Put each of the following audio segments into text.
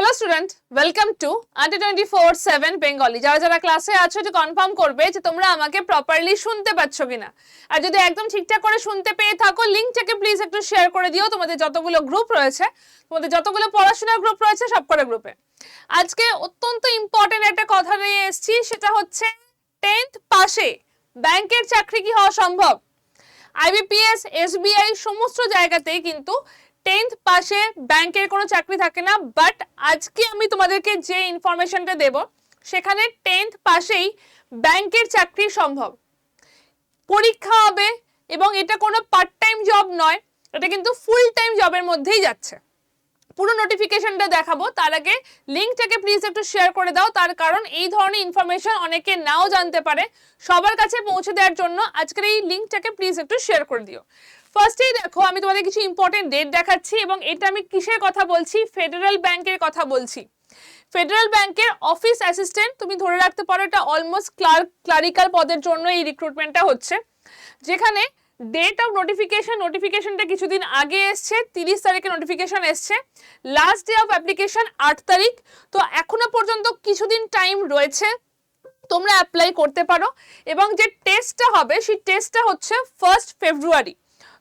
Hello student, welcome to under 24/7 Bengali. যারা যারা ক্লাসে আছো একটু কনফার্ম করবে যে তোমরা আমাকে প্রপারলি শুনতে পাচ্ছ কিনা। আর যদি একদম ঠিকঠাক করে শুনতে পেয়ে থাকো, লিঙ্কটাকে প্লিজ একটু শেয়ার করে দিও তোমাদের যতগুলো গ্রুপ রয়েছে, তোমাদের যতগুলো পড়াশোনার গ্রুপ রয়েছে সবকটা গ্রুপে। আজকে অত্যন্ত ইম্পর্টেন্ট একটা কথা নিয়ে এসেছি, সেটা হচ্ছে 10th পাশে ব্যাংকের চাকরি কি হওয়া সম্ভব। আইবিপিএস, এসবিআই সমস্ত জায়গাতেই কিন্তু 10th পাশে ব্যাংকের কোনো চাকরি থাকে না। বাট আজকে আমি তোমাদেরকে যে ইনফরমেশনটা দেব সেখানে 10th পাশেই ব্যাংকের চাকরি সম্ভব। পরীক্ষা হবে এবং এটা কোনো পার্ট টাইম জব নয়, এটা কিন্তু ফুল টাইম জবের মধ্যেই যাচ্ছে। পুরো নোটিফিকেশনটা দেখাবো, তার আগে লিঙ্কটাকে প্লিজ একটু শেয়ার করে দাও, তার কারণ এই ধরনের ইনফরমেশন অনেকে নাও জানতে পারে। সবার কাছে পৌঁছে দেওয়ার জন্য আজকের এই লিঙ্কটাকে প্লিজ একটু শেয়ার করে দিও। ফার্স্টেই দেখো, আমি তোমাদের কিছু ইম্পর্টেন্ট ডেট দেখাচ্ছি এবং এটা আমি কিসের কথা বলছি, ফেডারেল ব্যাংকের কথা বলছি। ফেডারেল ব্যাংকের অফিস অ্যাসিস্ট্যান্ট, তুমি ধরে রাখতে পারো এটা অলমোস্ট ক্লারিক্যাল পদের জন্য এই রিক্রুটমেন্টটা হচ্ছে। যেখানে ডেট অফ নোটিফিকেশনটা কিছুদিন আগে এসছে, 30 তারিখে নোটিফিকেশন এসছে। লাস্ট ডে অফ অ্যাপ্লিকেশন 8 তারিখ। তো এখনো পর্যন্ত কিছুদিন টাইম রয়েছে, তোমরা অ্যাপ্লাই করতে পারো। এবং যে টেস্টটা হবে সেই টেস্টটা হচ্ছে 1 ফেব্রুয়ারি।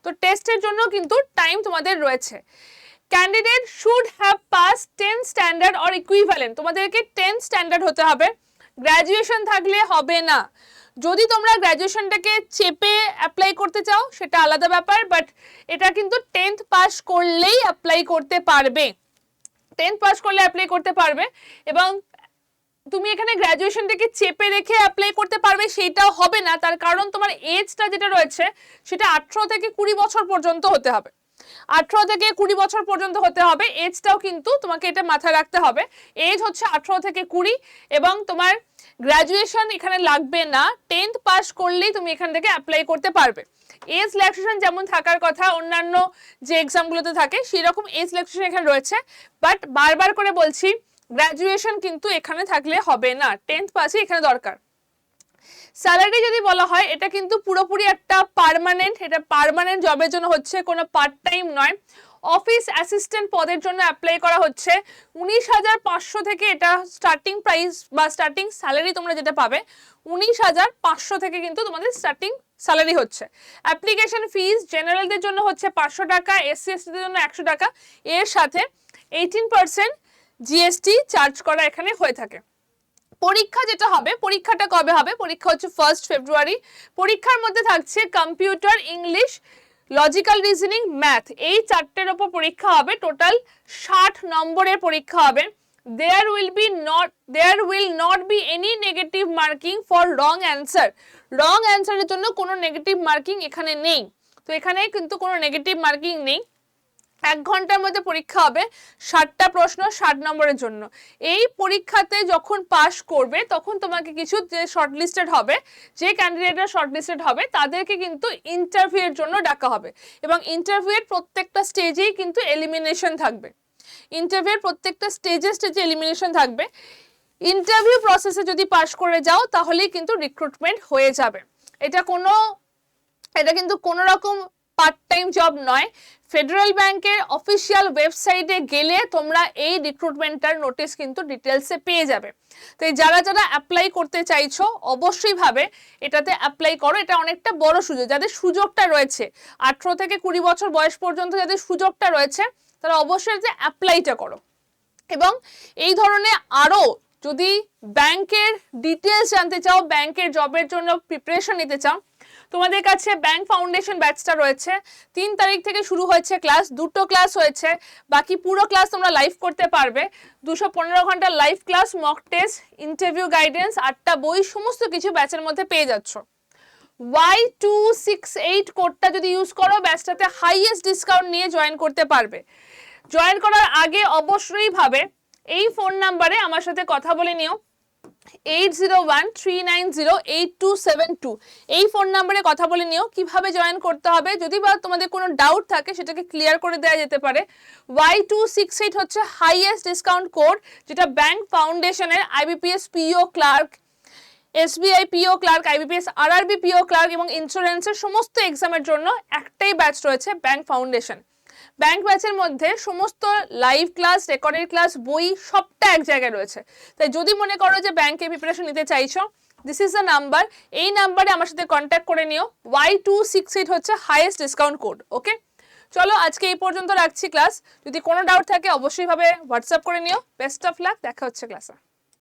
তো টেস্টের জন্য কিন্তু টাইম তোমাদের রয়েছে। Candidate should have pass 10 standard or equivalent, তোমাদেরকে 10 স্ট্যান্ডার্ড হতে হবে, গ্র্যাজুয়েশন থাকলে হবে না। যদি তোমরা গ্র্যাজুয়েশনটাকে চেপে অ্যাপ্লাই করতে চাও সেটা আলাদা ব্যাপার, বাট এটা কিন্তু 10th পাস করলেই অ্যাপ্লাই করতে পারবে। 10th পাস করলে অ্যাপ্লাই করতে পারবে। এবং তুমি এখানে গ্র্যাজুয়েশনটাকে চেপে রেখে অ্যাপ্লাই করতে পারবে সেইটাও হবে না, তার কারণ তোমার এজটা যেটা রয়েছে সেটা 18 থেকে 20 বছর পর্যন্ত হতে হবে। 18 থেকে 20 বছর পর্যন্ত হতে হবে, এজটাও কিন্তু তোমাকে এটা মাথায় রাখতে হবে। এজ হচ্ছে 18 থেকে 20 এবং তোমার গ্র্যাজুয়েশন এখানে লাগবে না, 10th পাস করলেই তুমি এখান থেকে অ্যাপ্লাই করতে পারবে। এজ রিল্যাক্সেশন যেমন থাকার কথা অন্যান্য যে এক্সামগুলোতে থাকে সেই রকম এজ রিল্যাক্সেশন এখানে রয়েছে। বাট বারবার করে বলছি, গ্র্যাজুয়েশন কিন্তু এখানে থাকলে হবে না, 10th পাসই এখানে দরকার। স্যালারি যদি বলা হয়, এটা কিন্তু পুরোপুরি একটা পার্মানেন্ট, এটা পার্মানেন্ট জবের জন্য হচ্ছে, কোনো পার্ট টাইম নয়। অফিস অ্যাসিস্ট্যান্ট পদের জন্য অ্যাপ্লাই করা হচ্ছে। 19,500 থেকে এটা স্টার্টিং প্রাইস বা স্টার্টিং স্যালারি তোমরা যেটা পাবে, 19,500 থেকে কিন্তু তোমাদের স্টার্টিং স্যালারি হচ্ছে। অ্যাপ্লিকেশন ফিস জেনারেলদের জন্য হচ্ছে 500 টাকা, এসসি এসটিদের জন্য 100 টাকা, এর সাথে 18% জিএসটি চার্জ করা এখানে হয়ে থাকে। পরীক্ষা যেটা হবে, পরীক্ষাটা কবে হবে, পরীক্ষা হচ্ছে 1 ফেব্রুয়ারি। পরীক্ষার মধ্যে থাকছে computer, English, logical reasoning, math, এই চারটের ওপর পরীক্ষা হবে। টোটাল 60 নম্বরের পরীক্ষা হবে। There will not be any negative marking for wrong answer. রং অ্যান্সারের জন্য কোনো নেগেটিভ মার্কিং এখানে নেই। তো এখানে কিন্তু কোনো নেগেটিভ মার্কিং নেই। 1 ঘন্টার মধ্যে পরীক্ষা হবে, 60টা প্রশ্ন 60 নম্বরের জন্য। এই পরীক্ষাতে যখন পাস করবে তখন তোমাকে কিছু যে শর্টলিস্টেড হবে, যে ক্যান্ডিডেটরা শর্টলিস্টেড হবে তাদেরকে কিন্তু ইন্টারভিউয়ের জন্য ডাকা হবে। এবং ইন্টারভিউয়ের প্রত্যেকটা স্টেজেই কিন্তু এলিমিনেশন থাকবে। ইন্টারভিউয়ের প্রত্যেকটা স্টেজে এলিমিনেশন থাকবে। ইন্টারভিউ প্রসেসে যদি পাস করে যাও তাহলেই কিন্তু রিক্রুটমেন্ট হয়ে যাবে। এটা কিন্তু কোনো রকম পার্ট টাইম জব নয়। ফেডারেল ব্যাংকের অফিসিয়াল ওয়েবসাইটে গেলে তোমরা এই রিক্রুটমেন্টটার নোটিশ কিন্তু ডিটেলসে পেয়ে যাবে। তো যারা যারা অ্যাপ্লাই করতে চাইছো অবশ্যই ভাবে এটাতে অ্যাপ্লাই করো, এটা অনেকটা বড় সুযোগ। যাদের সুযোগটা রয়েছে 18 থেকে 20 বছর বয়স পর্যন্ত যাদের সুযোগটা রয়েছে তারা অবশ্যই যে অ্যাপ্লাইটা করো। এবং এই ধরনের আরও যদি ব্যাংকের ডিটেলস জানতে চাও, ব্যাংকের জবের জন্য প্রিপারেশন নিতে চাও, তোমাদের কাছে ব্যাংক ফাউন্ডেশন ব্যাচটা রয়েছে। 3 তারিখ থেকে শুরু হয়েছে ক্লাস, 2টো ক্লাস হয়েছে, বাকি পুরো ক্লাস তোমরা লাইভ করতে পারবে। 215 ঘন্টা live class, mock test, interview guidance, 8টা বই, সমস্ত কিছু ব্যাচের মধ্যে পেয়ে যাচ্ছ। Y268 কোডটা যদি ইউজ করো ব্যাচটাতে হাইয়েস্ট ডিসকাউন্ট নিয়ে জয়েন করতে পারবে। জয়েন করার আগে অবশ্যই ভাবে এই ফোন নাম্বারে আমার সাথে কথা বলে নিও, 8013908272, এই ফোন নাম্বারে কথা বলে নিও কিভাবে জয়েন করতে হবে। যদি বা তোমাদের কোনো ডাউট থাকে সেটাকে ক্লিয়ার করে দেওয়া যেতে পারে। Y268 হচ্ছে হাইয়েস্ট ডিসকাউন্ট কোড, যেটা ব্যাংক ফাউন্ডেশনের IBPS PO clerk, SBI PO clerk, IBPS RRB PO clerk এবং ইন্স্যুরেন্সের সমস্ত এক্সামের জন্য একটাই ব্যাচ রয়েছে, ব্যাংক ফাউন্ডেশন। ব্যাংক ব্যাচের মধ্যে সমস্ত লাইভ ক্লাস, রেকর্ডেড ক্লাস, বই সবটা এক জায়গায় রয়েছে। তাই যদি মনে করো যে ব্যাংকে প্রিপারেশন নিতে চাইছো, দিস ইজ দ্য নাম্বার, এই নাম্বারে আমার সাথে কন্ট্যাক্ট করে নিও। Y268 হচ্ছে হাইয়েস্ট ডিসকাউন্ট কোড। ওকে, চলো আজকে এই পর্যন্ত রাখছি ক্লাস। যদি কোনো ডাউট থাকে অবশ্যই ভাবে হোয়াটসঅ্যাপ করে নিও। বেস্ট অফ লাক, দেখা হচ্ছে ক্লাসে।